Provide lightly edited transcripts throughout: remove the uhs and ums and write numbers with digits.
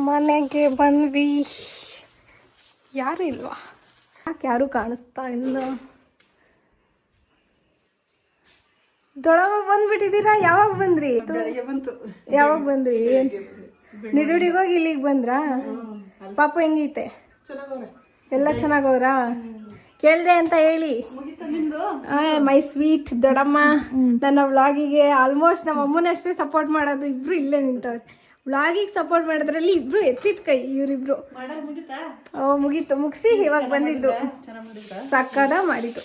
ಮನೆಗೆ ಬಂದ್ವಿ. ಯಾರು ಇಲ್ವಾ? ಯಾಕೆ ಯಾರು ಕಾಣಿಸ್ತಾ ಇಲ್ಲ? ದೊಡಮ್ಮ ಬಂದ್ಬಿಟ್ಟಿದ್ದೀರಾ? ಯಾವಾಗ ಬಂದ್ರಿ? ಯಾವಾಗ ಬಂದ್ರಿ? ನಿಡುಡಿಗೆ ಹೋಗಿ ಇಲ್ಲಿಗೆ ಬಂದ್ರಾ? ಪಾಪ ಹೆಂಗೈತೆ? ಎಲ್ಲ ಚೆನ್ನಾಗವ್ರಾ? ಕೇಳ್ದೆ ಅಂತ ಹೇಳಿ. ಮೈ ಸ್ವೀಟ್ ದೊಡಮ್ಮ ನನ್ನ ವ್ಲಾಗಿಗೆ ಆಲ್ಮೋಸ್ಟ್ ನಮ್ಮ ಅಮ್ಮನಷ್ಟೇ ಸಪೋರ್ಟ್ ಮಾಡೋದು. ಇಬ್ರು ಇಲ್ಲೇ ನಿಂತವ್ರೆ. ವ್ಲಾಗಿಗೆ ಸಪೋರ್ಟ್ ಮಾಡೋದ್ರಲ್ಲಿ ಇಬ್ರು ಎತ್ತಿದ ಕೈ ಇವರಿಬ್ರು. ಮುಗೀತು, ಮುಗಿಸಿ ಇವಾಗ ಬಂದಿದ್ದು. ಸಕ್ಕದ ಮಾಡಿದ್ದು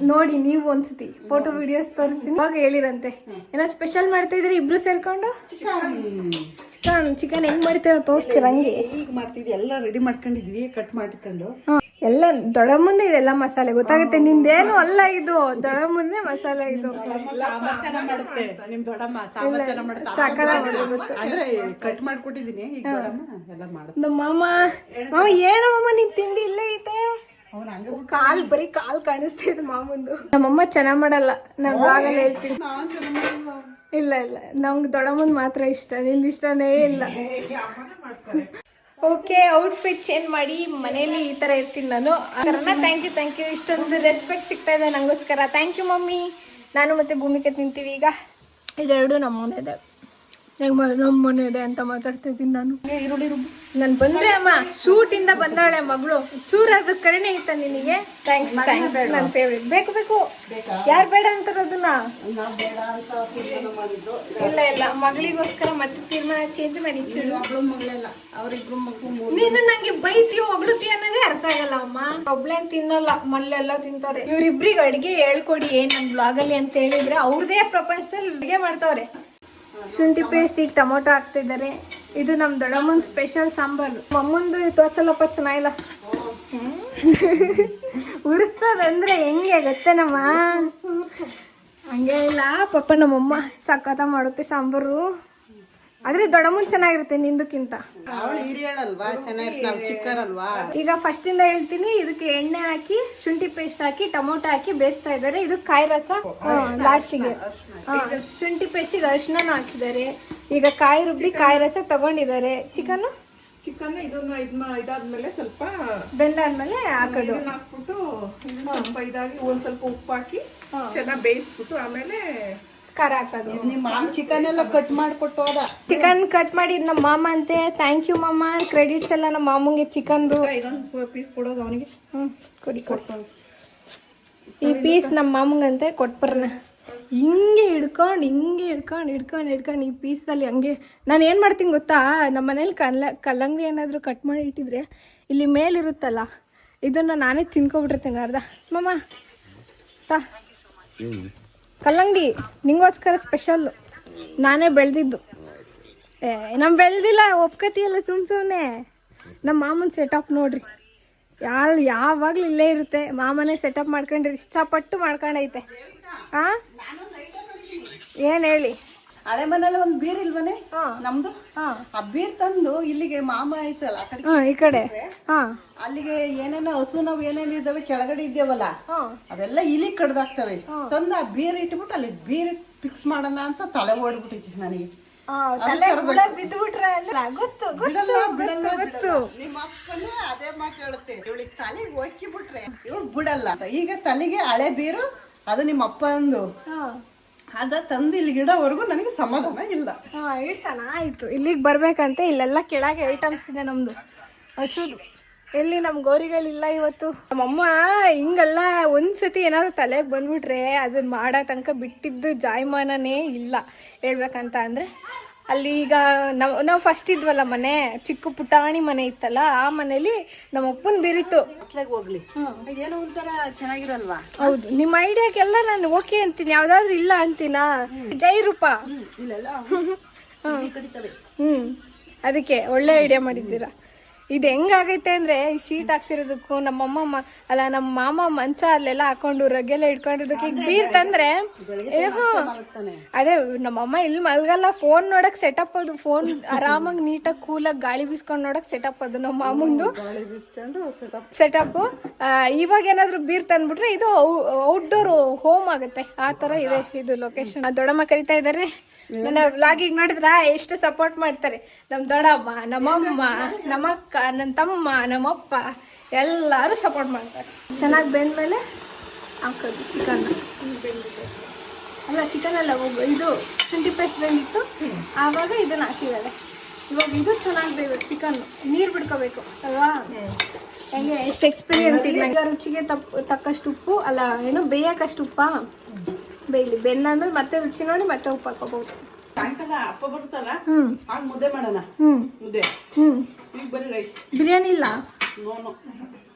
ನೋಡಿ. ನೀವು ಒಂದ್ಸತಿ ಫೋಟೋ ವಿಡಿಯೋಸ್ ತೋರಿಸ್ತೀನಿ. ಇವಾಗ ಹೇಳಿರಂತೆ ಏನೋ ಸ್ಪೆಷಲ್ ಮಾಡ್ತಾ ಇದ್ರಿ ಇಬ್ರು ಸೇರ್ಕೊಂಡು. ಚಿಕನ್ ಹೆಂಗ್ ಮಾಡ್ತೀರ ತೋರಿಸ್ತೀರ? ಹಂಗೆ ಈಗ ಮಾಡ್ತಿದ್ವಿ, ಎಲ್ಲ ರೆಡಿ ಮಾಡ್ಕೊಂಡಿದ್ವಿ, ಕಟ್ ಮಾಡ್ಕೊಂಡು. ಎಲ್ಲ ದೊಡ್ಡ ಮುಂದೆ ಇದೆಲ್ಲ ಮಸಾಲೆ ಗೊತ್ತಾಗುತ್ತೆ. ನಿಮ್ದೇನು ಅಲ್ಲ, ಇದು ದೊಡ್ಡ ಮುಂದೆ ಮಸಾಲೆ. ಇದು ಅಂದ್ರೆ ಕಟ್ ಮಾಡ್ಕೊಟ್ಟಿದೀನಿ. ನಮ್ಮ ಮಾಮ ಏನೋ ಮಾಮ ನಿನ್ ತಿಂಡಿ ಇಲ್ಲೇ ಐತೆ. ಬರೀ ಕಾಲ್ ಕಾಣಿಸ್ತಾ ಇದೆ ಮಾಮಂದು. ನಮ್ಮಮ್ಮ ಚೆನ್ನಾಗ್ ಮಾಡಲ್ಲ, ನಾನ್ ಬ್ಲಾಗಲ್ಲಿ ಹೇಳ್ತೀನಿ. ಇಲ್ಲ ನಮ್ಗೆ ದೊಡ್ಡ ಮುಂದ್ ಮಾತ್ರ ಇಷ್ಟ, ನಿಂದು ಇಷ್ಟನೇ ಇಲ್ಲ. ಓಕೆ, ಔಟ್ಫಿಟ್ ಚೇಂಜ್ ಮಾಡಿ ಮನೇಲಿ ಈ ತರ ಇರ್ತೀನಿ ನಾನು. ಥ್ಯಾಂಕ್ ಯು ಇಷ್ಟೊಂದು ರೆಸ್ಪೆಕ್ಟ್ ಸಿಗ್ತಾ ಇದೆ ನಂಗೋಸ್ಕರ. Thank you mummy. ನಾನು ಮತ್ತೆ ಭೂಮಿಕೆ ತಿಂತೀವಿ ಈಗ. ಇದೆರಡು ನಮ್ಮ ಮನೆ ಇದೆ. ನಮ್ಮ ಮನೆ ಇದೆ ಅಂತ ಮಾತಾಡ್ತಾ ಇದ್ದೀನಿ ನಾನು. ಈರುಳ್ಳಿ ನಾನು ಬಂದ್ರೆ ಅಮ್ಮ ಶೂಟ್ ಇಂದ ಬಂದಾಳೆ ಮಗಳು. ಚೂರಾದ ಕರುಣೆ ಇತ್ತ ನಿನಗೆ? ಥ್ಯಾಂಕ್ಸ್. ನನ್ನ ಫೇವ್ರೇಟ್. ಬೇಕು ಯಾರು ಬೇಡ ಅಂತಾರ ಅದನ್ನ? ಇಲ್ಲ ಮಗಳಿಗೋಸ್ಕರ ಮತ್ತೆ ತೀರ್ಮಾನ ಚೇಂಜ್ ಮಾಡಿ. ನೀನು ನಂಗೆ ಬೈತೀಯೋ ಹೊಗಳುತ್ತೀಯ ಅನ್ನೋದೇ ಅರ್ಥ ಆಗಲ್ಲ ಅಮ್ಮ. ಒಬ್ಳೇನ್ ತಿನ್ನಲ್ಲ, ಮಲ್ಲೆಲ್ಲ ತಿಂತಾರೆ. ಇವ್ರಿಬ್ರಿಗೆ ಅಡ್ಗೆ ಹೇಳ್ಕೊಡಿ ನನ್ ಬ್ಲಾಗಲ್ಲಿ ಅಂತ ಹೇಳಿದ್ರೆ ಅವ್ರದೇ ಪ್ರಪಂಚದಲ್ಲಿ ಅಡ್ಗೆ ಮಾಡ್ತಾವ್ರೆ. ಶುಂಠಿ ಪೇಸ್ಟ್, ಈಗ ಟೊಮೊಟೊ ಹಾಕ್ತಿದ್ದಾರೆ. ಇದು ನಮ್ ದೊಡ್ಡಮ್ಮನ್ ಸ್ಪೆಷಲ್ ಸಾಂಬಾರು. ಅಮ್ಮಂದು ತೋರ್ಸಲ್ಲಪ್ಪ, ಚೆನ್ನಾಗಿಲ್ಲ. ಉಡಿಸ್ತದಂದ್ರೆ ಹೆಂಗೆ ಗೊತ್ತೇನಮ್ಮ? ಹಂಗೆ ಇಲ್ಲ ಪಾಪ, ನಮ್ಮಮ್ಮ ಸಖತ ಮಾಡುತ್ತೆ ಸಾಂಬಾರು. ಆದ್ರೆ ದೊಡ್ಡಮ್ಮನ್ ಚೆನ್ನಾಗಿರುತ್ತೆ ನಿಂದಕ್ಕಿಂತ. ಈಗ ಫಸ್ಟ್ ಇಂದ ಹೇಳ್ತೀನಿ. ಇದಕ್ಕೆ ಎಣ್ಣೆ ಹಾಕಿ, ಶುಂಠಿ ಪೇಸ್ಟ್ ಹಾಕಿ, ಟೊಮೊಟೊ ಹಾಕಿ ಬೇಯಿಸ್ತಾ ಇದ್ದಾರೆ. ಇದು ಕಾಯಿ ರಸ ಲಾಸ್ಟಿಗೆ. ಶುಂಠಿ ಪೇಸ್ಟಿಗೆ ಅರಿಶಿನ ಹಾಕಿದ್ದಾರೆ. ಈಗ ಕಾಯಿ ರುಬ್ಬಿ ಕಾಯಿ ರಸ ತಗೊಂಡಿದ್ದಾರೆ. ಚಿಕನ್ ಇದಾದ್ಮೇಲೆ ಸ್ವಲ್ಪ ಬೆಂದಾದ್ಮೇಲೆ ಹಾಕೋದು. ಹಾಕ್ಬಿಟ್ಟು ಸ್ವಲ್ಪ ಇದಾಗಿ ಒಂದ್ ಸ್ವಲ್ಪ ಉಪ್ಪು ಹಾಕಿ ಚೆನ್ನಾಗಿ ಬೇಯಿಸ್ಬಿಟ್ಟು ಆಮೇಲೆ ಖಾರ ಹಾಕೋದು. ನಿಮ್ಮ ಚಿಕನ್ ಎಲ್ಲ ಕಟ್ ಮಾಡಿಕೊಟ್ಟು ಹೋದ. ಚಿಕನ್ ಕಟ್ ಮಾಡಿದ್ ನಮ್ಮ ಮಾಮ ಅಂತೆ. ಥ್ಯಾಂಕ್ ಯು ಮಾಮ. ಕ್ರೆಡಿಟ್ಸ್ ಎಲ್ಲ ನಮ್ಮ ಮಾಮಂಗೆ ಚಿಕನ್ದು. ಇದೊಂದು ಪೀಸ್ ಕೊಡೋದು ಅವನಿಗೆ. ಕೊಡಿ. ಈ ಪೀಸ್ ನಮ್ಮ ಮಾಮಂಗಂತೆ ಕೊಟ್ಬರ್ನ. ಹಿಂಗೆ ಹಿಡ್ಕೊಂಡು ಈ ಪೀಸಲ್ಲಿ ಹಂಗೆ ನಾನು ಏನು ಮಾಡ್ತೀನಿ ಗೊತ್ತಾ? ನಮ್ಮ ಮನೇಲಿ ಕಲ್ಲಂಗಡಿ ಏನಾದರೂ ಕಟ್ ಮಾಡಿ ಇಟ್ಟಿದ್ರೆ ಇಲ್ಲಿ ಮೇಲಿರುತ್ತಲ್ಲ, ಇದನ್ನು ನಾನೇ ತಿನ್ಕೊಬಿಟ್ಟಿರ್ತೀನಿ ಅರ್ಧ. ಮಾಮ ಕಲ್ಲಂಗಡಿ ನಿಂಗೋಸ್ಕರ ಸ್ಪೆಷಲ್ಲು, ನಾನೇ ಬೆಳೆದಿದ್ದು. ನಮ್ಮ ಬೆಳೆದಿಲ್ಲ, ಒಪ್ಕತಿಯಲ್ಲ ಸುಮ್ಮನೆ. ನಮ್ಮ ಮಾಮನ ಸೆಟಪ್ ನೋಡ್ರಿ, ಯಾವಾಗಲೂ ಇಲ್ಲೇ ಇರುತ್ತೆ. ಮಾಮನೇ ಸೆಟಪ್ ಮಾಡ್ಕೊಂಡ್ರಿ, ಇಷ್ಟಪಟ್ಟು ಮಾಡ್ಕೊಂಡೈತೆ. ಏನ್ ಹೇಳಿ? ಹಳೆ ಮನೇಲಿ ಒಂದ್ ಬೀರ್ ಇಲ್ವನೆ ನಮ್ದು. ಆ ಬೀರ್ ತಂದು ಇಲ್ಲಿಗೆ ಮಾಮ ಐತಲ್ಲ ಈ ಕಡೆ ಅಲ್ಲಿಗೆ ಏನೇನೋ ಹಸು ನಾವ್ ಏನೇನು ಇದಾವೆ ಕೆಳಗಡೆ ಇದ್ದೇವಲ್ಲ, ಅವೆಲ್ಲ ಇಲ್ಲಿ ಕಡ್ದಾಕ್ತವೆ. ತಂದು ಆ ಬೀರ್ ಇಟ್ಬಿಟ್ಟು ಅಲ್ಲಿ ಬೀರ್ ಫಿಕ್ಸ್ ಮಾಡೋಣ ಅಂತ ತಲೆ ಓಡ್ಬಿಟ್ಟಿತ್ತು ನನಗೆ. ನಿಮ್ಮ ಅಪ್ಪನೇ ಅದೇ ಮಾತು ಹೇಳುತ್ತೆ, ಇವಳಿಗೆ ತಲೆಗೆ ಒಕ್ಕಿ ಬಿಟ್ರೆ ಇವಳು ಬಿಡಲ್ಲ. ಈಗ ತಲೆಗೆ ಹಳೆ ಬೀರು ಅದು ನಿಮ್ಮ ಅಪ್ಪ ಅಂದು ಅದ ತಂದು ಇಲ್ಲಿ ಗಿಡವರೆಗೂ ನನಗೆ ಸಮಾಧಾನ ಇಲ್ಲ. ಆಯ್ತು, ಇಲ್ಲಿಗೆ ಬರ್ಬೇಕಂತೆ. ಇಲ್ಲೆಲ್ಲ ಕೆಳಗೆ ಐಟಮ್ಸ್ ಇದೆ ನಮ್ದು ಹಸುದು. ಎಲ್ಲಿ ನಮ್ ಗೋರಿಗಳಿಲ್ಲ ಇವತ್ತು. ನಮ್ಮಮ್ಮ ಹಿಂಗೆಲ್ಲ ಒಂದ್ಸತಿ ಏನಾದ್ರು ತಲೆಗೆ ಬಂದ್ಬಿಟ್ರೆ ಅದನ್ನ ಮಾಡೋ ತನಕ ಬಿಟ್ಟಿದ್ದು ಜಾಯಮಾನನೇ ಇಲ್ಲ. ಹೇಳ್ಬೇಕಂತ ಅಂದ್ರೆ ಅಲ್ಲಿ ಈಗ ನಾವು ಫಸ್ಟ್ ಇದ್ವಲ್ಲ ಮನೆ, ಚಿಕ್ಕ ಪುಟಾಣಿ ಮನೆ ಇತ್ತಲ್ಲ, ಆ ಮನೇಲಿ ನಮ್ಮ ಅಪ್ಪನ್ ಬೀರಿತ್ತು. ಹೋಗ್ಲಿ ಏನೋ ಒಂಥರ ಚೆನ್ನಾಗಿರಲ್ವಾ? ಹೌದು, ನಿಮ್ಮ ಐಡಿಯಾಗೆಲ್ಲ ನಾನು ಓಕೆ ಅಂತೀನಿ, ಯಾವ್ದಾದ್ರು ಇಲ್ಲ ಅಂತೀನಾ? ಜೈ ರೂಪ. ಅದಕ್ಕೆ ಒಳ್ಳೆ ಐಡಿಯಾ ಮಾಡಿದ್ದೀರಾ. ಇದು ಹೆಂಗಾಗೈತೆ ಅಂದ್ರೆ, ಈ ಶೀಟ್ ಹಾಕ್ಸಿರೋದಕ್ಕೂ ನಮ್ಮ ಮಾಮ ಮಂಚ ಅಲ್ಲೆಲ್ಲ ಹಾಕೊಂಡು ರಗ್ಗೆಲ್ಲ ಇಟ್ಕೊಂಡಿದ್ದಕ್ಕೆ ಈಗ ಬೀರ್ ತಂದ್ರೆ ಅದೇ ನಮ್ಮಮ್ಮ ಇಲ್ಲಿ ಮಲ್ಗಲ್ಲ. ಫೋನ್ ನೋಡಕ್ ಸೆಟಪ್ ಅದು. ಫೋನ್ ಆರಾಮಾಗಿ ನೀಟಾಗಿ ಕೂಲಾಗಿ ಗಾಳಿ ಬೀಸ್ಕೊಂಡ್ ನೋಡಕ್ ಸೆಟಪ್ ಅದು ನಮ್ಮ ಮಾಮಂದು ಸೆಟಪ್. ಇವಾಗ ಏನಾದ್ರು ಬೀರ್ ತಂದ್ಬಿಟ್ರೆ ಇದು ಔಟ್ಡೋರ್ ಹೋಮ್ ಆಗುತ್ತೆ. ಆ ತರ ಇದೆ ಇದು ಲೊಕೇಶನ್. ದೊಡ್ಡಮ್ಮ ಕರಿತಾ ಇದಾರೆ, ನನ್ನ ವ್ಲಾಗಿಗೆ ನೋಡಿದ್ರ ಎಷ್ಟು ಸಪೋರ್ಟ್ ಮಾಡ್ತಾರೆ. ನಮ್ಮ ದೊಡ್ಡಮ್ಮ, ನಮ್ಮಮ್ಮ, ನಮ್ಮಕ್ಕ, ನನ್ನ ತಮ್ಮ, ನಮ್ಮಪ್ಪ ಎಲ್ಲರೂ ಸಪೋರ್ಟ್ ಮಾಡ್ತಾರೆ. ಚೆನ್ನಾಗಿ ಬೆಂದ್ಮೇಲೆ ಹಾಕೋದು ಚಿಕನ್. ಅಲ್ಲ ಚಿಕನ್ ಅಲ್ಲ, ಇದು ಶುಂಠಿ ಪೇಸ್ಟ್ ಬೆಂದಿತ್ತು, ಆವಾಗ ಇದನ್ನ ಹಾಕಿದ್ದಾರೆ. ಇವಾಗ ಇದು ಚೆನ್ನಾಗಿ ಬೇಯ್ಬೇಕು ಚಿಕನ್, ನೀರು ಬಿಡ್ಕೋಬೇಕು ಅಲ್ವಾ? ಹೆಂಗೆ ಎಷ್ಟು ಎಕ್ಸ್ಪೀರಿಯನ್ಸ್ ಇಲ್ಲ. ರುಚಿಗೆ ತಕ್ಕಷ್ಟು ಉಪ್ಪು, ಅಲ್ಲ ಏನು ಬೇಯಕ್ಕಷ್ಟು ಉಪ್ಪ ಬೇಯಲಿ. ಬೆಂದಾದ್ಮೇಲೆ ಮತ್ತೆ ರುಚಿ ನೋಡಿ ಮತ್ತೆ ಉಪ್ಪು ಹಾಕೋಬಹುದು. ಸಾಯಂಕಾಲ ಅಪ್ಪ ಬರುತ್ತಲ್ಲ, ಮುದ್ದೆ ಮಾಡೋಣ. ಮುದ್ದೆ ಈಗ ಬರೀ ರೈಸ್. ಬಿರಿಯಾನಿ ಇಲ್ಲ,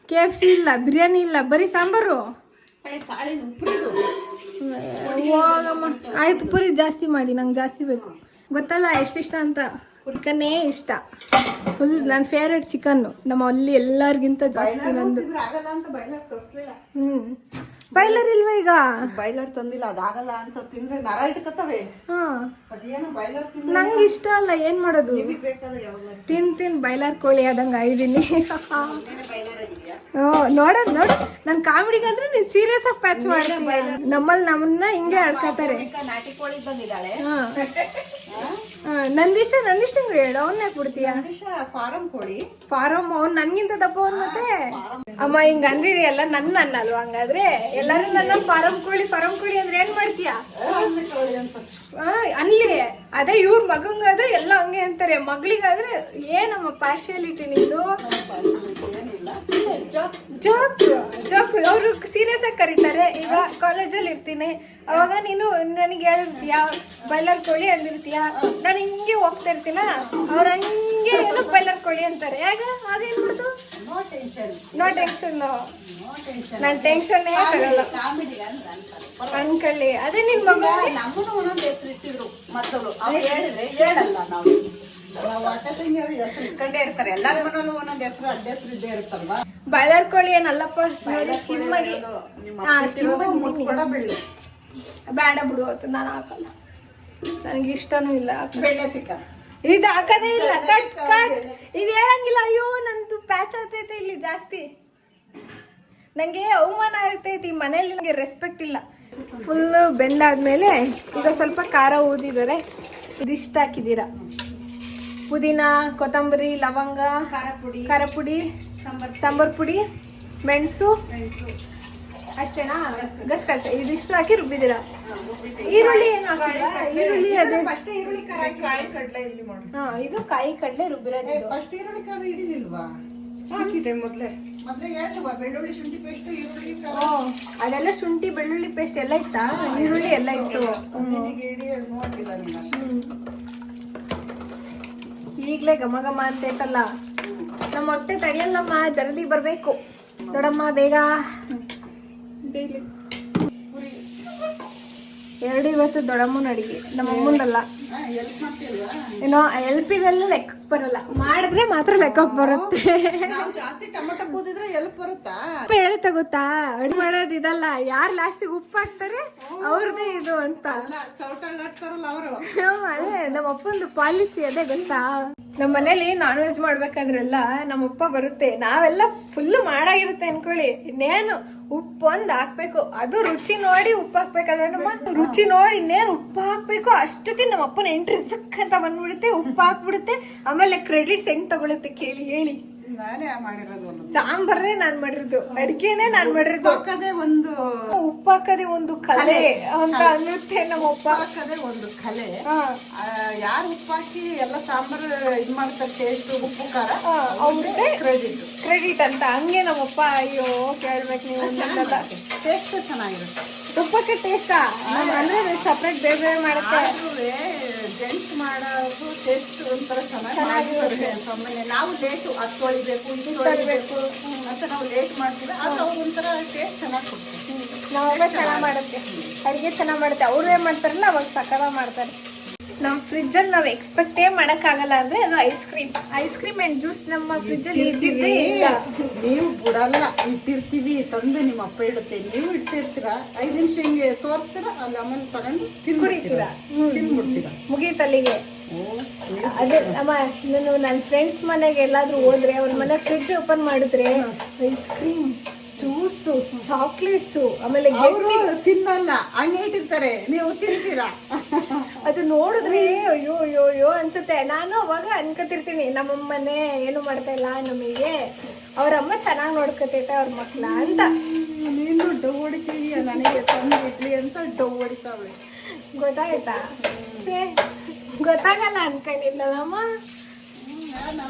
KFC ಇಲ್ಲ, ಬಿರಿಯಾನಿ ಇಲ್ಲ, ಬರೀ ಸಾಂಬಾರು. ಹೋಗಮ್ಮ, ಆಯ್ತು ಪುರಿ ಜಾಸ್ತಿ ಮಾಡಿ, ನಂಗೆ ಜಾಸ್ತಿ ಬೇಕು. ಗೊತ್ತಲ್ಲ ಎಷ್ಟಿಷ್ಟ ಅಂತ. ಚಿಕನ್ನೇ ಇಷ್ಟ ಫುಲ್. ನನ್ನ ಫೇವ್ರೇಟ್ ಚಿಕನ್ನು. ನಮ್ಮ ಅಲ್ಲಿ ಎಲ್ಲರಿಗಿಂತ ಜಾಸ್ತಿ ನಂದು. ಬಾಯ್ಲರ್ ಇಲ್ವಾ ಈಗ? ಬಾಯ್ಲರ್ ತಂದಿಲ್ಲ, ಅದಾಗಲ್ಲ ಅಂತ ತಿಂದ್ರೆ ನರ ಇಟ್ಕೊತವೆ. ಅದೇನು ಬಾಯ್ಲರ್ ನಂಗೆ ಇಷ್ಟ ಅಲ್ಲ, ಏನ್ ಮಾಡೋದು? ತಿನ್ ಬಾಯ್ಲರ್ ಕೋಳಿ ಆದಂಗ ಆಗಿದ್ದೀನಿ. ನೋಡೋದ್ ನೋಡ, ನನ್ ಕಾಮಿಡಿಗಂದ್ರೆ ನೀನ್ ಸೀರಿಯಸ್ ಆಗಿ ಪ್ಯಾಚ್ ಮಾಡ್ತೀನಿ. ನಮ್ಮಲ್ಲಿ ನಮ್ಮನ್ನ ಹಿಂಗೆ ಆಡ್ಕೊತಾರೆ. ನಾಟಿ ಕೋಳಿ ಬಂದಿದ್ದಾಳೆ. ನಂದಿಶ ಹೇಳು, ಅವನ್ನ ಕೊಡ್ತೀಯ? ಫಾರಂ ಕೋಳಿ. ಫಾರಂ ಅವ್ನು ನನ್ಗಿಂತ ದಪ್ಪವನ್. ಮತ್ತೆ ಅಮ್ಮ ಹಿಂಗ ಅಂದಿರಿ ಎಲ್ಲ ನನ್ನ ಅನ್ನಲ್ವಾ? ಹಂಗಾದ್ರೆ ಎಲ್ಲಾರು ನನ್ನ ಫಾರಂ ಕೋಳಿ ಅಂದ್ರೆ ಏನ್ ಮಾಡ್ತೀಯ? ಅನ್ಲಿ ಅದೇ ಇವ್ರ ಮಗಂಗಾದ್ರೆ ಎಲ್ಲ ಹಂಗೆ ಅಂತಾರೆ, ಮಗಳಿಗಾದ್ರೆ ಏನಮ್ಮ ಪಾರ್ಶಿಯಾಲಿಟಿ ನಿಂದು? ಜೋಕ್ ಅವ್ರು ಸೀರಿಯಸ್ ಆಗಿ ಕರೀತಾರೆ. ಈಗ ಕಾಲೇಜಲ್ಲಿ ಇರ್ತೀನಿ, ಅವಾಗ ನೀನು ನನಗೆ ಹೇಳಿರ್ತೀಯ ಬಾಯ್ಲರ್ ಕೋಳಿ ಅಂದಿರ್ತೀಯ, ನಾನು ಹಿಂಗೆ ಹೋಗ್ತಾ ಇರ್ತೀನ, ಅವ್ರ ಹಂಗೆ ಏನು ಬಾಯ್ಲರ್ ಕೋಳಿ ಅಂತಾರೆ. ಯಾಕ ಅದೇನ್ ಮಾಡುದು? No tension. ನಾನ್ ಟೆನ್ಷನ್ನೇ ತಗೊಳ್ಳಲ್ಲ ಅನ್ಕೊಳ್ಳಿ. ಅದೇ ನಿನ್ ಮಗ ನಮ್ಮನ್ನು ಒಂದೊಂದು ಹೆಸರು ಇಟ್ಟಿದ್ರು ಮತ್ತವರು. ಅವ್ರು ಹೇಳಿದ್ರೆ ಹೇಳಲ್ಲ ನಾವು. ಇಟ್ಕೊಂಡೇ ಇರ್ತಾರೆ, ಎಲ್ಲಾರ ಮನಲ್ಲೂ ಒಂದೊಂದು ಹೆಸರು ಅಡ್ಡ ಹೆಸರು ಇದ್ದೇ ಇರುತ್ತಲ್ವಾ. ಬಾಯ್ಲರ್ ಕೋಳಿ ಏನಲ್ಲಪ್ಪ, ಸ್ಕಿನ್ ಮಾಡಿ ಬೇಡ ಬಿಡು, ಅವತ್ತು ನಾನು ಹಾಕಲ್ಲ, ನನಗೆ ಇಷ್ಟನೂ ಇಲ್ಲ. ಇದು ಹಾಕದೇ ಇಲ್ಲ, ಕಟ್ ಇದು ಹೇಳಂಗಿಲ್ಲ. ಅಯ್ಯೋ ನಂದು ಪ್ಯಾಚ್ ಆಗ್ತೈತೆ ಇಲ್ಲಿ ಜಾಸ್ತಿ, ನಂಗೆ ಅವಮಾನ ಆಗ್ತೈತಿ ಮನೇಲಿ, ನನಗೆ ರೆಸ್ಪೆಕ್ಟ್ ಇಲ್ಲ. ಫುಲ್ ಬೆಂದಾದ್ಮೇಲೆ ಈಗ ಸ್ವಲ್ಪ ಖಾರ ಊದಿದ್ದಾರೆ, ಇದಿಷ್ಟ ಹಾಕಿದ್ದೀರಾ. ಪುದೀನ, ಕೊತ್ತಂಬರಿ, ಲವಂಗ, ಖಾರ ಪುಡಿ, ಸಾಂಬಾರ್ ಪುಡಿ, ಮೆಣಸು ಅಷ್ಟೇನಾ? ಗಸಗಸೆ ಇದಿಷ್ಟು ಹಾಕಿ ರುಬ್ಬಿದ್ದೀರಾ. ಈರುಳ್ಳಿ ಏನು ಹಾಕಿಲ್ಲ? ಈರುಳ್ಳಿ ಅದೇ ಇದು ಕಾಯಿ ಕಡಲೆ ರುಬ್ಬಿರೋದು. ಅದೆಲ್ಲ ಶುಂಠಿ ಬೆಳ್ಳುಳ್ಳಿ ಪೇಸ್ಟ್ ಎಲ್ಲ ಇತ್ತಾ? ಈರುಳ್ಳಿ ಎಲ್ಲ ಇತ್ತು. ಈಗ್ಲೇ ಘಮ ಘಮ ಅಂತೈತಲ್ಲ, ನಮ್ಮ ಹೊಟ್ಟೆ ತಡಿಯಲ್ಲಮ್ಮ, ಜಲ್ದಿ ಬರ್ಬೇಕು. ದೊಡ್ಡಮ್ಮ ಬೇಗ. ಎರಡು ಇವತ್ತು ದೊಡ್ಡಮ್ಮನ ಅಡಿಗೆ, ನಮ್ಮ ಅಮ್ಮನಲ್ಲ. ಏನೋ ಎಲ್ಪಿಗೆಲ್ಲ ಲೆಕ್ಕ ಬರಲ್ಲ, ಮಾಡಿದ್ರೆ ಮಾತ್ರ ಲೆಕ್ಕಕ್ಕೆ ಬರುತ್ತೆ. ಹೇಳುತ್ತೆ ಗೊತ್ತಾ, ಅಡುಗೆ ಮಾಡೋದು ಇದಲ್ಲ, ಯಾರು ಲಾಸ್ಟಿಗೆ ಉಪ್ಪು ಹಾಕ್ತಾರೆ ಅವ್ರದೇ ಇದು ಅಂತ. ಅದೇ ನಮ್ಮ ಅಪ್ಪಂದು ಪಾಲಿಸಿ, ಅದೇ ಗೊತ್ತಾ. ನಮ್ಮ ಮನೇಲಿ ನಾನ್ ವೆಜ್ ಮಾಡ್ಬೇಕಾದ್ರೆಲ್ಲ ನಮ್ಮಪ್ಪ ಬರುತ್ತೆ, ನಾವೆಲ್ಲ ಫುಲ್ ಮಾಡಾಗಿರುತ್ತೆ ಅನ್ಕೊಳ್ಳಿ, ಇನ್ನೇನು ಉಪ್ಪು ಒಂದ್ ಹಾಕ್ಬೇಕು, ಅದು ರುಚಿ ನೋಡಿ ಉಪ್ಪು ಹಾಕ್ಬೇಕಾದ್ರೆ ನಮ್ಮ ರುಚಿ ನೋಡಿ ಇನ್ನೇನು ಉಪ್ಪು ಹಾಕ್ಬೇಕು ಅಷ್ಟೊತ್ತಿಗೆ ನಮ್ಮ ಅಪ್ಪನ ಎಂಟ್ರಿ ಸಕ್ ಅಂತ ಬಂದ್ಬಿಡುತ್ತೆ, ಉಪ್ಪು ಹಾಕ್ಬಿಡುತ್ತೆ. ಆಮೇಲೆ ಕ್ರೆಡಿಟ್ಸ್ ಹೆಂಗ್ ತಗೊಳುತ್ತೆ ಕೇಳಿ ಹೇಳಿ. ಸಾಂಬಾರೇ ನಾನ್ ಮಾಡಿರೋದು, ಅಡ್ಗೆನೆ ನಾನ್ ಮಾಡಿರೋದು. ಉಪ್ಪು ಹಾಕದೆ ಒಂದು ಕಲೆ ಅಂತ ಅನ್ನುತ್ತೆ ನಮ್ಮಪ್ಪ. ಒಂದು ಕಲೆ. ಯಾರು ಉಪ್ಪು ಹಾಕಿ ಎಲ್ಲ ಸಾಂಬಾರು ಇದ್ ಮಾಡ್ತಾರೆ, ಟೇಸ್ಟ್ ಉಪ್ಪು ಖಾರ ಅವ್ರಿಗೆ ಕ್ರೆಡಿಟ್ ಅಂತ. ಹಂಗೆ ನಮ್ಮಪ್ಪ. ಅಯ್ಯೋ ಕೇಳ್ಬೇಕು ನೀವು, ಟೇಸ್ಟ್ ಚೆನ್ನಾಗಿರುತ್ತೆ. ತುಪ್ಪಕ್ಕೆ ಟೇಸ್ಟಾ ಅಂದ್ರೆ ಸಪ್ರೇಟ್ ಬೇರೆ ಬೇರೆ ಮಾಡುತ್ತೆ. ಜೆಂಟ್ಸ್ ಮಾಡೋದು ಟೇಸ್ಟ್ ಒಂಥರ ಚೆನ್ನಾಗಿರುತ್ತೆ. ನಾವು ಲೇಟು ಅದು ತೊಳಿಬೇಕು, ಇದು ತೊಳಿಬೇಕು ಅಂತ ನಾವು ಲೇಟ್ ಮಾಡ್ತೀವಿ, ಆದ್ರೆ ಅವ್ರು ಒಂಥರ ಟೇಸ್ಟ್ ಚೆನ್ನಾಗಿ ಕೊಡ್ತಾರೆ. ನಾವೆಲ್ಲ ಚೆನ್ನಾಗಿ ಮಾಡುತ್ತೆ, ಅಡುಗೆ ಚೆನ್ನಾಗಿ ಮಾಡುತ್ತೆ. ಅವ್ರು ಏನ್ ಮಾಡ್ತಾರಲ್ಲ ಅವಾಗ ಸಕ್ಕತ್ತಾಗಿ ಮಾಡ್ತಾರೆ. ನಮ್ಮ ಫ್ರಿಜ್ಜಲ್ಲಿ ನಾವು ಎಕ್ಸ್ಪೆಕ್ಟೇ ಮಾಡೋಕ್ಕಾಗಲ್ಲ ಅಂದ್ರೆ ಅದು ಐಸ್ ಕ್ರೀಮ್ ಅಂಡ್ ಜ್ಯೂಸ್ ನಮ್ಮ ಫ್ರಿಜ್ಜಲ್ಲಿ ಇಟ್ಟಿದ್ರೆ. ನೀವು ಬಿಡಲ್ಲ, ಇಟ್ಟಿರ್ತೀವಿ ತಂದು ನಿಮ್ಮ ಅಪ್ಪ ಇಡುತ್ತೆ, ನೀವು ಇಟ್ಟಿರ್ತೀರಾ, 5 ನಿಮಿಷ ಹಿಂಗೆ ತೋರಿಸ್ತೀರಾ, ಅಲ್ಲಿ ಆಮೇಲೆ ತಗೊಂಡು ತಿನ್ಬಿಡ್ತೀರಾ, ಮುಗೀತಲ್ಲಿಗೆ. ಅದೇ ನಾನು ನನ್ನ ಫ್ರೆಂಡ್ಸ್ ಮನೆಗೆ ಎಲ್ಲಾದ್ರೂ ಹೋದ್ರೆ ಅವ್ರ ಮನೆ ಫ್ರಿಡ್ಜ್ ಓಪನ್ ಮಾಡಿದ್ರೆ ಐಸ್ ಕ್ರೀಮ್ ಜ್ಯೂಸು, ಚಾಕ್ಲೇಟ್ಸು, ಆಮೇಲೆ ಅವರು ತಿನ್ನಲ್ಲ, ಹಂಗೆ ಇಟ್ಟಿರ್ತಾರೆ, ನೀವು ತಿಂತೀರಾ. ಅದು ನೋಡಿದ್ರೆ ಅಯ್ಯೋ ಅಯ್ಯೋ ಅಯ್ಯೋ ಅನ್ಸುತ್ತೆ. ನಾನು ಅವಾಗ ಅನ್ಕೋತಿರ್ತೀನಿ, ನಮ್ಮಮ್ಮನೇ ಏನು ಮಾಡ್ತಾ ಇಲ್ಲ ನಮಗೆ, ಅವ್ರಮ್ಮ ಚೆನ್ನಾಗಿ ನೋಡ್ಕೊತೈತೆ ಅವ್ರ ಮಕ್ಳ ಅಂತ. ನೀನು ಡವ್ ಹೊಡಿತೀಯ, ನನಗೆ ತಂದು ಇಡ್ಲಿ ಅಂತ ಡವ್ ಹೊಡಿತಾವಳೆ. ಗೊತ್ತಾಯ್ತಾ? ಗೊತ್ತಾಗಲ್ಲ ಅನ್ಕೊಂಡಿದ್ನಲ್ಲಮ್ಮ.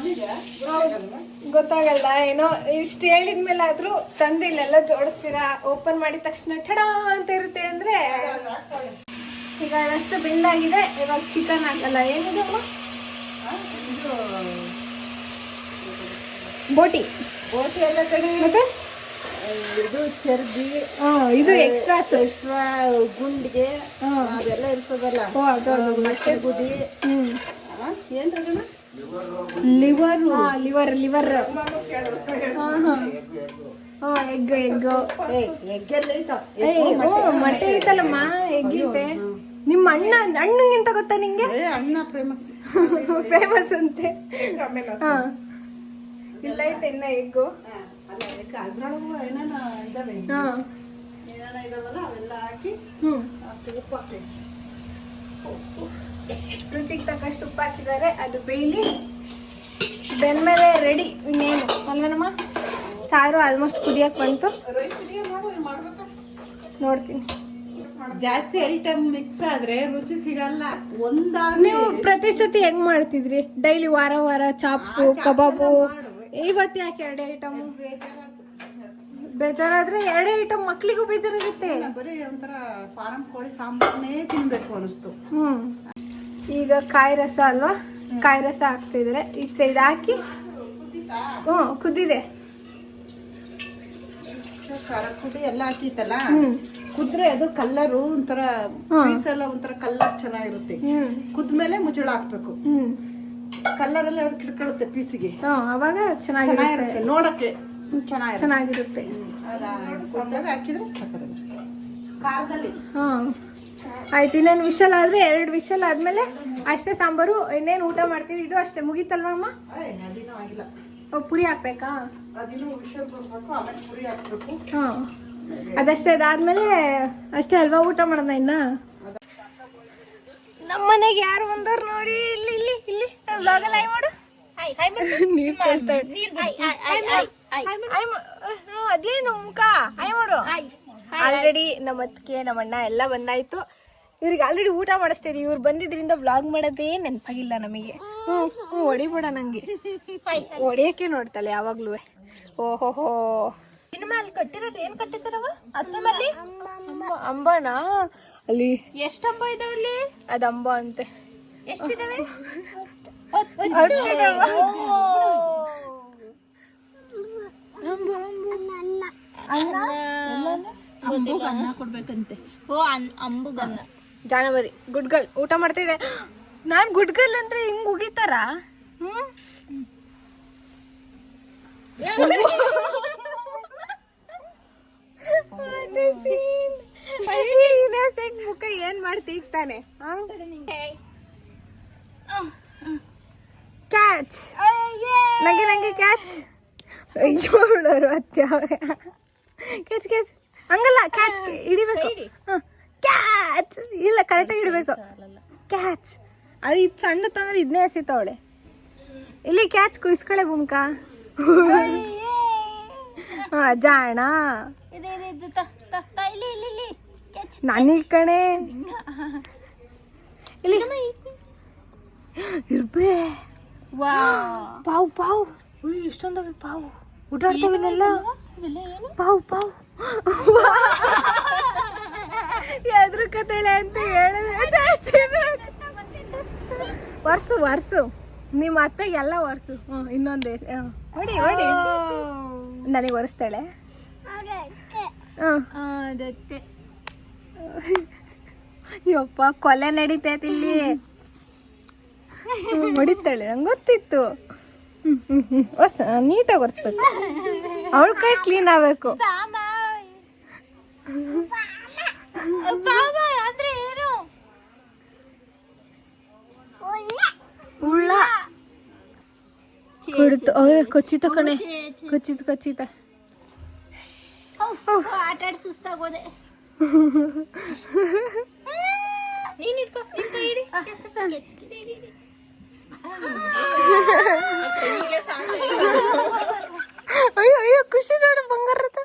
ಗೊತ್ತಾಗಲ್ಲ ಏನೋ. ಇಷ್ಟು ಹೇಳಿದ್ಮೇಲೆ ಆದ್ರೂ ತಂದು ಇಲ್ಲೆಲ್ಲ ಜೋಡಿಸ್ತೀರಾ, ಓಪನ್ ಮಾಡಿದ ತಕ್ಷಣ ಠಡ ಅಂತ ಇರುತ್ತೆ ಅಂದ್ರೆ. ಈಗ ಅಷ್ಟು ಬೆಂದಾಗಿದೆ, ಇವಾಗ ಚಿಕನ್ ಹಾಕಲ್ಲ. ಏನಿದೆ ಅಮ್ಮ? ಬೋಟಿ ಎಲ್ಲ ಕಡೆ ಮತ್ತೆ ಇದು ಚರ್ಬಿ, ಇದು ಎಕ್ಸ್ಟ್ರಾ ಗುಂಡಿಗೆ ಅವೆಲ್ಲ ಇರ್ತದಲ್ಲ. ಮೊಟ್ಟೆ ಗುದಿ, ಏನ್ ಲಿವರ್ ಲಿವರ್ ಲಿವರ್ ಎಗ್ ಮೊಟ್ಟೆ ಐತಲ್ಲಮ್ಮ, ಎಗ್ ಐತೆ. ನಿಮ್ಮ ಅಣ್ಣಂಗಿಂತ ಗೊತ್ತಾ ನಿಂಗೆ? ಅಣ್ಣ ಫೇಮಸ್ ಫೇಮಸ್ ಅಂತೆ. ಇಲ್ಲ ಐತೆ ಇನ್ನ ಎಗ್ಗು. ಅದ್ರೊಳಗೂ ಏನೇನ ಇದಾವೆ, ಇದಾವಲ್ಲ ಅವೆಲ್ಲ ಹಾಕಿ ಉಪ್ಪು ಹಾಕಿ, ರುಚಿಗೆ ತಕ್ಕಷ್ಟು ಉಪ್ಪು ಹಾಕಿದ್ದಾರೆ. ಅದು ಬೇಯ್ಲಿ, ಬೆಂದ್ಮೇಲೆ ರೆಡಿ. ಇನ್ನೇನು ಅಲ್ವೇನಮ್ಮ? ಸಾರು ಆಲ್ಮೋಸ್ಟ್ ಕುದಿಯಕ್ ಬಂತು. ನೋಡ್ತೀನಿ. ಜಾಸ್ತಿ ಐಟಮ್ ಮಿಕ್ಸ್ ಆದ್ರೆ ರುಚಿ ಸಿಗಲ್ಲ. ನೀವು ಪ್ರತಿ ಸತಿ ಹೆಂಗ್ ಮಾಡ್ತಿದ್ರಿ? ಡೈಲಿ ವಾರ ವಾರ ಚಾಪ್ಸು, ಕಬಾಬು. ಇವತ್ತು ಯಾಕೆ 2 ಐಟಮ್? ಬೇಜಾರಾದ್ರೆ 2 ಐಟಮ್ ಮಕ್ಳಿಗೂ ಬೇಜಾರಾಗುತ್ತೆ. ಬರೀ ಒಂಥರ ಫಾರಂ ಕೋಳಿ ಸಾಂಬಾರನ್ನೇ ತಿನ್ಬೇಕು ಅನಿಸ್ತು. ಈಗ ಕಾಯಿ ರಸ ಅಲ್ವಾ, ಕಾಯಿ ರಸ ಹಾಕ್ತಿದ್ರೆ ಇಷ್ಟ ಇದು ಹಾಕಿ. ಕುದ್ದಿದೆ. ಖಾರ ಪುಡಿ ಎಲ್ಲ ಹಾಕಿತ್ತಲ್ಲ, ಕುದ್ರೆ ಅದು ಕಲ್ಲರು ಒಂಥರ ಪೀಸೆಲ್ಲ ಒಂಥರ ಕಲ್ಲರ್ ಚೆನ್ನಾಗಿರುತ್ತೆ. ಕುದ್ಮೇಲೆ ಮುಚ್ಚಳ ಹಾಕ್ಬೇಕು. ಕಲ್ಲರ್ ಎಲ್ಲ ಅದಕ್ಕೆ ಹಿಡ್ಕೊಳ್ಳುತ್ತೆ ಪೀಸಿಗೆ, ಅವಾಗ ಚೆನ್ನಾಗಿರುತ್ತೆ, ನೋಡಕ್ಕೆ ಚೆನ್ನಾಗಿರುತ್ತೆ. ಕುದ್ದಾಗ ಹಾಕಿದ್ರೆ ಸಾಕದ ಖಾರದಲ್ಲಿ. ಆಯ್ತು. ಇನ್ನೇನು ವಿಷಲ್ ಆದ್ರೆ 2 ವಿಷಲ್ ಆದ್ಮೇಲೆ ಅಷ್ಟೇ ಸಾಂಬಾರು. ಇನ್ನೇನು ಊಟ ಮಾಡ್ತೀವಿ. ಇದು ಅಷ್ಟೇ ಮುಗೀತಲ್ವಾ ಅಮ್ಮ? ಅದಿನ್ನೂ ಆಗಿಲ್ಲ. ಪುರಿ ಹಾಕ್ಬೇಕಾ? ಅದಿನ್ನೂ ವಿಷಲ್ ಬರ್ಬೇಕು, ಆಮೇಲೆ ಪುರಿ ಹಾಕ್ಬೇಕು. ಅದಷ್ಟೇ. ಅದಾದ್ಮೇಲೆ ಅಷ್ಟೇ ಅಲ್ವಾ ಊಟ ಮಾಡೋಣ ಇನ್ನ? ನಮ್ಮ ಮನೆಗೆ ಯಾರು ಬಂದವ್ರು ನೋಡಿ. ಇಲ್ಲಿ ಇಲ್ಲಿ ಇಲ್ಲಿ ವ್ಲಾಗಲ್ಲಿ ಹಾಯ್ ಮಾಡು. ನೀರ್ ಕೇಳ್ತಾಳೆ. ಅದೇನು ಮುಖ ಹಾಯ್ ಮಾಡು. ಆಲ್ರೆಡಿ ನಮ್ಮ ಅತ್ತಿಗೆ ನಮ್ಮ ಅಣ್ಣ ಎಲ್ಲ ಬಂದಾಯ್ತು. ಇವ್ರಿಗೆ ಆಲ್ರೆಡಿ ಊಟ ಮಾಡಿಸ್ತಿದ್ವಿ. ಇವ್ರು ಬಂದಿದ್ರಿಂದ ವ್ಲಾಗ್ ಮಾಡೋದೇ ನೆನಪಾಗಿಲ್ಲ ನಮಗೆ. ಹೊಡಿಬೇಡ ನಂಗೆ, ಹೊಡಿಯಕ್ಕೆ ನೋಡ್ತಾಳೆ ಯಾವಾಗ್ಲೂ. ಓಹೋಹೋ. ಇನ್ನು ಮೇಲೆ ಕಟ್ಟಿರೋದು ಏನ್ ಕಟ್ಟಿದಾರವ? ಅತ್ತೆ ಮೇಲೆ ಅಂಬನಾ? ಅಲ್ಲಿ ಎಷ್ಟು ಅಂಬ ಇದಾವಲ್ಲಿ? ಅದ ಅಂಬ ಅಂತೆ. ಎಷ್ಟಿದಾವೆ? ಅನ್ನ ಕೊಡ್ಬೇಕಂತೆ. ಅಂಬುಗನ್ನ ಜಾನವರಿ ಗುಡ್ ಗರ್ಲ್ ಊಟ ಮಾಡ್ತಿದ್ದೆ. ನಾನ್ ಗುಡ್ ಗರ್ಲ್ ಅಂದ್ರೆ ಹಿಂಗ್ ಉಗಿತಾರ? ಇನ್ನೋಸೆಂಟ್ ಮುಖ ಏನ್ ಮಾಡ್ತೀಗ್ತಾನೆ. ಕ್ಯಾಚ್ ನಂಗೆ ನಂಗೆ ಕ್ಯಾಚ್. ಅಯ್ಯೋ ಅತ್ಯ ಕ್ಯಾಚ್ ಕ್ಯಾಚ್ ಹಂಗಲ್ಲ, ಕ್ಯಾಚ್ ಹಿಡಿಬೇಕು. ಕ್ಯಾಚ್ ಇಲ್ಲ, ಕರೆಕ್ಟಾಗಿ ಹಿಡ್ಬೇಕು. ಕ್ಯಾಚ್ ಅದು ಇದು ಸಣ್ಣ ತಂದ್ರೆ ಇದನ್ನೇ ಎಸಿತಾವಳೆ. ಇಲ್ಲಿ ಕ್ಯಾಚ್ ಕುಯಿಸ್ಕೊಳೆ ಭೂಮಿಕ. ಜಾಣ ನನಗ್ ಕಣೆ. ಇಲ್ಲಿ ಇರ್ಬೇ ಪಾವು ಪಾವು. ಇಷ್ಟೊಂದವೆ ಪಾವು. ಓಡಾಡ್ತಾವಿಲ್ಲ ಪಾವು ಪಾವು. ಎದ್ರು ಕತ್ತಳೆ ಅಂತ ಹೇಳಿದ್ರೆ ವರ್ಸು ವರ್ಸು. ನಿಮ್ಮ ಅತ್ತೆಗೆಲ್ಲ ವರ್ಸು. ಇನ್ನೊಂದೇ ಹೊಡಿ ಹೊಡಿ. ನನಗೆ ಒರೆಸ್ತಾಳೆ. ಯಪ್ಪ ಕೊಲೆ ನಡೀತೈತಿ ಇಲ್ಲಿ. ಹೊಡಿತಾಳೆ, ನಂಗೆ ಗೊತ್ತಿತ್ತು. ನೀಟಾಗಿ ಒರೆಸ್ಬೇಕು. ಅವಳ ಕೈ ಕ್ಲೀನ್ ಆಗ್ಬೇಕು. ಉಳ್ಳ ಕೊಡ್ತು. ಕೊಚ್ಚಿತ ಕಣೆ, ಕೊಚ್ಚಿತ ಕೊಚ್ಚಿತ. ಆಟ ಆಡಿ ಸುಸ್ತಾಗೋದೆ. ನೀನ್ ಇಟ್ಕೋ, ನಿನ್ ಕೈ ಹಿಡಿ. ಅಯ್ಯೋ ಅಯ್ಯೋ ಖುಷಿ ನೋಡು ಬಂಗಾರದ.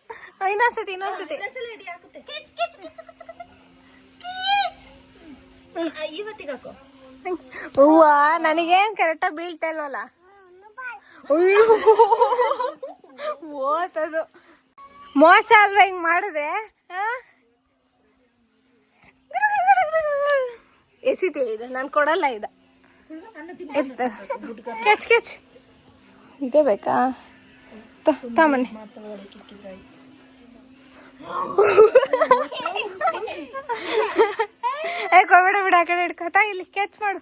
ಇನ್ನೊಂದ್ಸತಿ ಇವತ್ತಿಗಾಕೋ. ಹೂವ ನನಗೇನ್ ಕರೆಕ್ಟಾಗಿ ಬೀಳ್ತಾ ಇಲ್ವಲ್ಲ. ಅಯ್ಯೋ ಓತದು ಮೋಸ ಅಲ್ವಾ ಹಿಂಗ್ ಮಾಡಿದ್ರೆ. ಎಸಿತಿ ಇದು ನಾನು ಕೊಡಲ್ಲ. ಇದು ಕೆಚ್ ಕೆಚ್ ಇದೇ ಬೇಕಾ ತಾಮನೆ. ಕೊಡ್ಬೇಡ ಬಿಡ, ಆ ಕಡೆ ಹಿಡ್ಕೊತಾ. ಇಲ್ಲಿ ಕ್ಯಾಚ್ ಮಾಡು.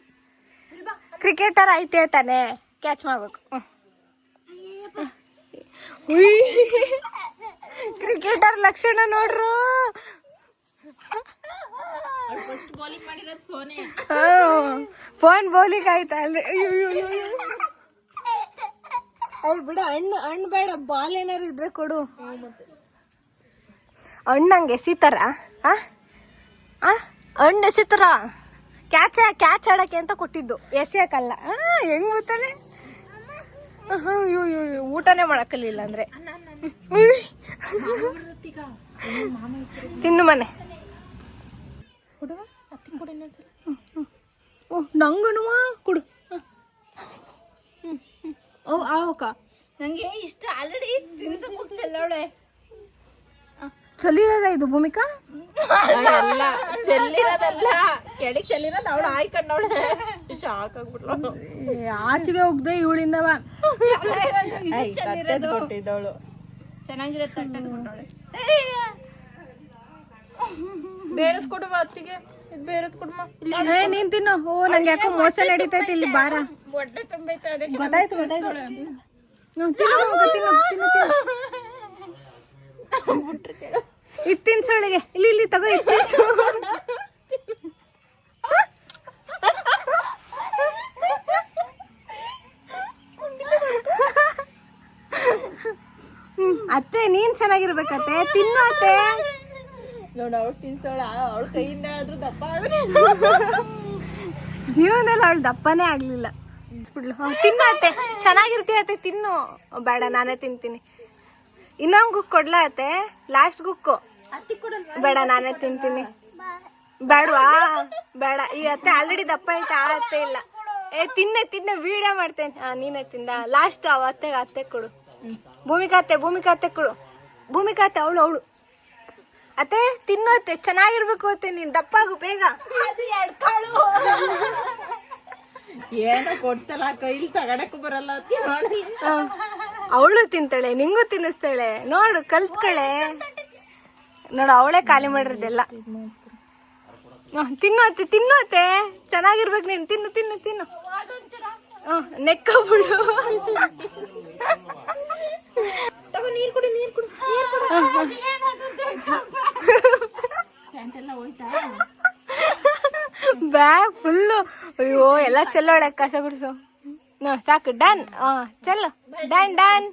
ಕ್ರಿಕೆಟರ್ ಐತೆ ತಾನೆ, ಕ್ಯಾಚ್ ಮಾಡ್ಬೇಕು. ಕ್ರಿಕೆಟರ್ ಲಕ್ಷಣ ನೋಡ್ರು. ಫೋನ್ ಬೌಲಿಂಗ್ ಆಯ್ತಾ ಅಲ್ರಿ. ಅಯ್ಯ ಬಿಡ, ಹಣ್ಣು ಬೇಡ, ಬಾಲ್ ಏನಾರು ಇದ್ರೆ ಕೊಡು. ಹಣ್ಣಂಗೆ ಎಸಿತಾರ, ಹಣ್ಣು ಎಸಿತಾರ. ಕ್ಯಾಚ್ ಆಡಕ್ಕೆ ಅಂತ ಕೊಟ್ಟಿದ್ದು, ಎಸಿಯಕ್ಕಲ್ಲ. ಹೆಂಗ್ ಗೊತ್ತಲ್ಲ. ಊಟನೇ ಮಾಡಕ್ಕಲಿಲ್ಲ ಅಂದ್ರೆ ತಿನ್ನು ಮನೆ. ನಂಗನುವ ಕೊಡು. ನಂಗೆ ಇಷ್ಟ ಆಲ್ರೆಡಿ ತಿನ್ಸಕ್ ಹೋಗ್ತಿಲ್ಲವಳೆ. ಚಲಿರೋದ ಇದು ಭೂಮಿಕಾ? ಅಲ್ಲ ಚೆಲ್ಲಿರೋದಲ್ಲ, ಎಡಿಗೆ ಚೆಲ್ಲಿರೋದು. ಅವಳು ಆಯ್ಕೊಂಡವಳೆ, ಶಾಕ್ ಆಗ್ಬಿಟ್ಲು. ಆಚೆಗೆ ಹೋಗ್ದೆ ಇವಳಿಂದವ. ಕೊಟ್ಟಿದ್ದವಳು ಚೆನ್ನಾಗಿರೋದು ತಟ್ಟೆದು ಕೊಟ್ಟವಳೆ. ಬೇರೆದ್ ಕೊಡುವ ಅತ್ತಿಗೆ, ಇದು ಬೇರೆದ್ ಕೊಡುವ. ನೀನ್ ತಿನ್ನು. ಓ ನಂಗೆ ಯಾಕೋ ಮೋಸ ನಡೀತೈತಿ ಇಲ್ಲಿ. ಬಾರ ಹೊಟ್ಟೆ ತುಂಬೈತೆ, ಅದಕ್ಕೆ ಗೊತ್ತಾಯ್ತು. ಇದು ತಿನ್ಸೊಳಗೆ. ಇಲ್ಲಿ ತಗೋ, ಇದು ತಿನ್ಸು. ಅತ್ತೆ ನೀನ್ ಚೆನ್ನಾಗಿರ್ಬೇಕತ್ತೆ, ತಿನ್ನು ಅತ್ತೆ. ನೋಡ ಅವಳು ತಿನ್ಸೋಳ, ಅವಳ ಕೈಯಿಂದ ಆದ್ರೂ ದಪ್ಪ ಜೀವನದಲ್ಲಿ ಅವಳು ದಪ್ಪನೇ ಆಗ್ಲಿಲ್ಲ. ತಿನ್ನು ಅತ್ತೆ, ಚೆನ್ನಾಗಿರ್ತೀಯತ್ತೆ, ತಿನ್ನು. ಬೇಡ ನಾನೇ ತಿಂತೀನಿ. ಇನ್ನೊಂದು ಗುಕ್ ಕೊಡ್ಲಾ ಅತ್ತೆ? ಲಾಸ್ಟ್ ಗುಕ್ಕು ಬೇಡ, ನಾನೇ ತಿಂತೀನಿ. ಬೇಡವಾ? ಬೇಡ. ಈ ಅತ್ತೆ ಆಲ್ರೆಡಿ ದಪ್ಪ ಐತೆ, ಆ ಅತ್ತೆ ಇಲ್ಲ. ತಿನ್ನೆ ವಿಡಿಯೋ ಮಾಡ್ತೇನೆ. ನೀನೇ ತಿಂದ. ಲಾಸ್ಟ್ ಅತ್ತೆ ಕೊಡು. ಭೂಮಿಕಾ ಅತ್ತೆ ಕೊಡು. ಭೂಮಿಕಾ ಅತ್ತೆ ಅವಳು ಅತ್ತೆ ತಿನ್ನು ಅತ್ತೆ, ಚೆನ್ನಾಗಿರ್ಬೇಕು ಅತ್ತೆ. ನೀನ್ ದಪ್ಪಾಗು ಬೇಗ. ಏನೋ ಕೊಡ್ತಲ್ಲ, ಕೈಲಿ ತಗಡಕ್ಕೂ ಬರಲ್ಲ. ಅವಳು ತಿಂತಾಳೆ, ನಿಂಗೂ ತಿನ್ನಿಸ್ತಾಳೆ. ನೋಡು ಕಲ್ತ್ಕಳೆ. ನೋಡು ಅವಳೇ ಖಾಲಿ ಮಾಡಿರೋದೆಲ್ಲ. ತಿನ್ನು ಅತ್ತೆ, ಚೆನ್ನಾಗಿರ್ಬೇಕು ನೀನು. ತಿನ್ನು. ನೆಕ್ಕ ಬಿಡು. ನೀರ್ ಕುಡಿ. Bag full. ಅಯ್ಯೋ ಎಲ್ಲ ಚೆಲ್ಲೋಳೆ, ಕಸ ಗುಡ್ಸು. ಸಾಕು, ಡನ್. ಚೆಲ್ಲು, ಡನ್.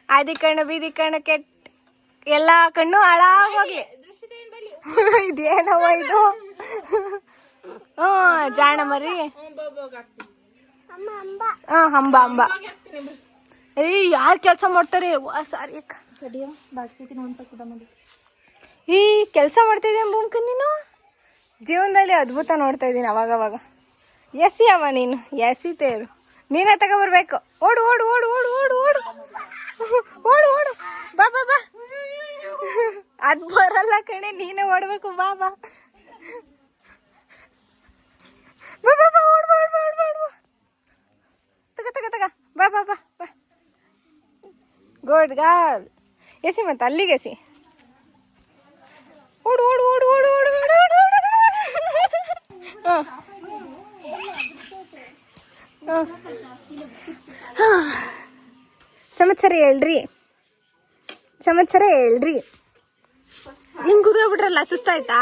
ಆದಿ ಕಣ್ಣು ಬೀದಿ ಕಣ್ಣು ಕೆಟ್ಟ ಎಲ್ಲಾ ಕಣ್ಣು ಹಾಳಾಗೋಗ್ಲಿ. ಇದೇನವ ಇದು? ಜಾಣ ಮರಿ. ಅಂಬ. ಯಾರು ಕೆಲಸ ಮಾಡ್ತಾರೆ? ಸಾರಿ ಅಕ್ಕ. ಈ ಕೆಲಸ ಮಾಡ್ತಿದ್ದೆ ಭೂಮಿಕಾ ನೀನು. ಜೀವನದಲ್ಲಿ ಅದ್ಭುತ ನೋಡ್ತಾ ಇದ್ದೀನಿ ಅವಾಗವಾಗ. ಎಸಿ ಅವ ನೀನು, ಎಸಿತೇರು. ನೀನೇ ತಗೊಬರ್ಬೇಕು. ಓಡು. ಬಾ. ಅದ್ ಬರಲ್ಲ ಕಣೆ, ನೀನೇ ಓಡ್ಬೇಕು. ಬಾ. ತಗ. ಬಾ. Good girl. ಎಸಿ ಮತ್ತೆ ಅಲ್ಲಿಗೆ ಎಸಿ. ಓಡು. ಸಮಾಚಾರ ಹೇಳ್ರಿ. ಹಿಂಗ್ ಕುದ್ಕೋಬಿಟ್ರಲ್ಲ, ಸುಸ್ತಾಯ್ತಾ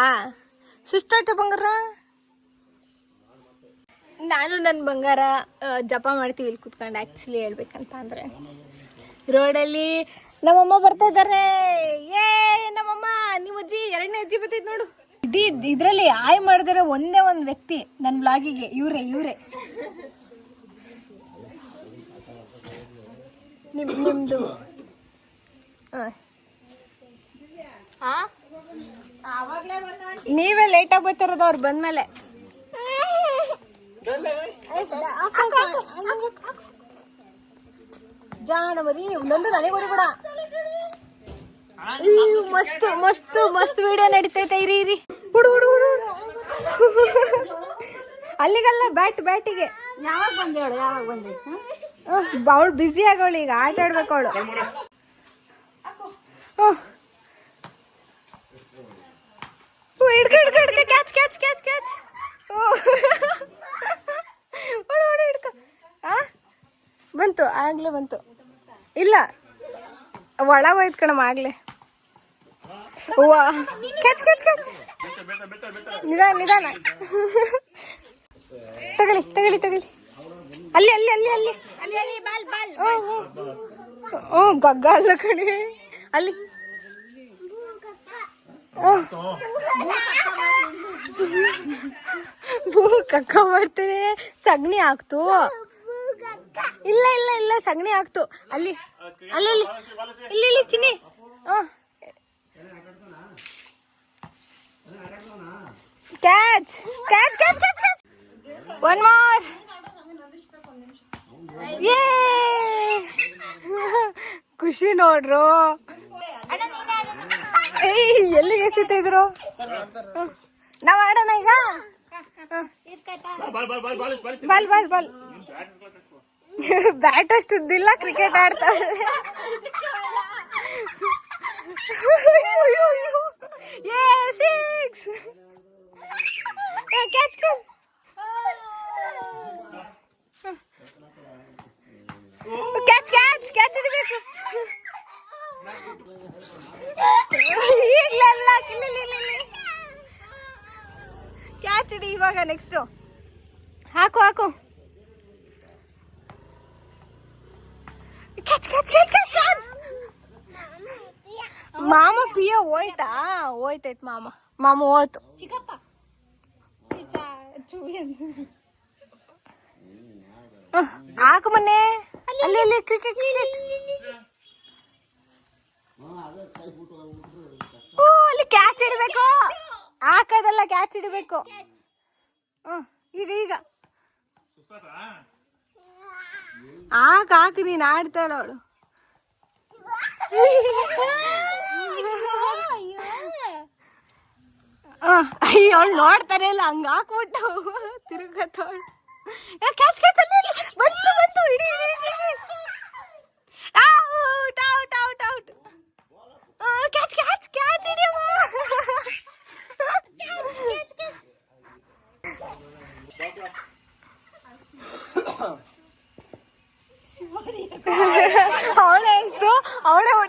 ಬಂಗಾರ? ನಾನು ನನ್ನ ಬಂಗಾರ ಜಪ ಮಾಡ್ತೀವಿ ಇಲ್ಲಿ ಕುತ್ಕೊಂಡು. ಆ್ಯಕ್ಚುಲಿ ಹೇಳ್ಬೇಕಂತ ಅಂದರೆ ರೋಡಲ್ಲಿ ನಮ್ಮಮ್ಮ ಬರ್ತಾ ಇದ್ದಾರೆ. ಏ ನಮ್ಮಮ್ಮ, ನಿಮ್ಮ ಅಜ್ಜಿ 2ನೇ ಅಜ್ಜಿ ಬರ್ತೈತ್ ನೋಡು. ಇದ್ರಲ್ಲಿ ಆಯ್ ಮಾಡಿದ್ರೆ ಒಂದೇ ಒಂದ್ ವ್ಯಕ್ತಿ ನನ್ ಬ್ಲಾಗಿಗೆ, ಇವ್ರೆ ನಿಮ್ದು ನೀವೇ ಲೇಟಾಗಿ ಬರ್ತಿರೋದು ಅವ್ರು ಬಂದ್ಮೇಲೆ. ಜಾನ ಮರಿ ನಂದು ನನಗೆ ಹೊಡಿಬೇಡ. ಮಸ್ತ್ ಮಸ್ತ್ ಮಸ್ತ್ ವಿಡಿಯೋ ನಡೀತೈತೆ. ಇರಿ ಹುಡು ಹುಡು ಹುಡು ಅಲ್ಲಿಗಲ್ಲ, ಬ್ಯಾಟಿಗೆ. ಯಾವಾಗ ಬಂದೆ ಹೇಳು, ಯಾವಾಗ ಬಂದೆ? ಅವಳು ಬ್ಯುಸಿ ಆಗೋಳು, ಈಗ ಆಟ ಆಡ್ಬೇಕು ಅವಳು. ಹಿಡ್ಕ ಕ್ಯಾಚ್. ಬಂತು, ಆಗ್ಲೇ ಬಂತು. ಇಲ್ಲ, ಒಳ ಹೋಯ್ತು ಕಣಮ್ಮ ಆಗ್ಲೇ. ಕ್ಯಾಚ್ ನಿಧಾನ. ತಗಳಿ. ಅಲ್ಲಿ ಗಗ್ಗ ಅಲ್ಲ ಕಣೆ, ಅಲ್ಲಿ ಕಕ್ಕ ಮಾಡ್ತೇನೆ. ಸಗಣಿ ಹಾಕ್ತು. ಇಲ್ಲ ಸಗಣಿ ಹಾಕ್ತು. ಅಲ್ಲಿ ಇಲ್ಲಿ ಚಿನ್ನಿ. ಕ್ಯಾಚ್. One more. ಯೇ ಖುಷಿ ನೋಡ್ರು. ಎಲ್ಲಿಗೆ ಎಸಿತಿದ್ರು? ನಾವ್ ಆಡೋಣ ಈಗ. ಬಾಲ್ ಬ್ಯಾಟ್ ಅಷ್ಟು ಉದ್ದಿಲ್ಲ, ಕ್ರಿಕೆಟ್ ಆಡ್ತಾಳೆ. ಕ್ಯಾಚ್ ಹಿಡಿಬೇಕು. ಈಗಲೆಲ್ಲ ಕ್ಯಾಚ್ ಹಿಡಿ. ಇವಾಗ ನೆಕ್ಸ್ಟ್ ಹಾಕು. ಕ್ಯಾಚ್. ಮಾಮ ಪಿಯ ಹೋಯ್ತೈತ್. ಮಾಮ ಹೋಯ್ತು. ಚಿಕ್ಕಪ್ಪ ಹಾಕು ಮೊನ್ನೆ. ಅಲ್ಲಿ ಕ್ರಿಕೆಟ್. ಅಲ್ಲಿ ಕ್ಯಾಚ್ ಹಿಡ್ಬೇಕು. ಹಾಕೋದಲ್ಲ, ಕ್ಯಾಚ್ ಹಿಡ್ಬೇಕು. ಈಗ ಹಾಕು. ನೀನ್ ಆಡ್ತಾಳ ಅವಳು. ಅವಳು ನೋಡ್ತಾನೆ ಇಲ್ಲ, ಹಂಗ ಹಾಕ್ಬಿಟ್ಟು ತಿರುಗತ್ತವಳು. ಕ್ಯಾಚ್ ಅಲ್ಲಿ ಬಂತು. ಹಿಡಿ. ಔಟ್. ಕ್ಯಾಚ್ ಹಿಡಿಯಮ್ಮ. ಅವಳೇ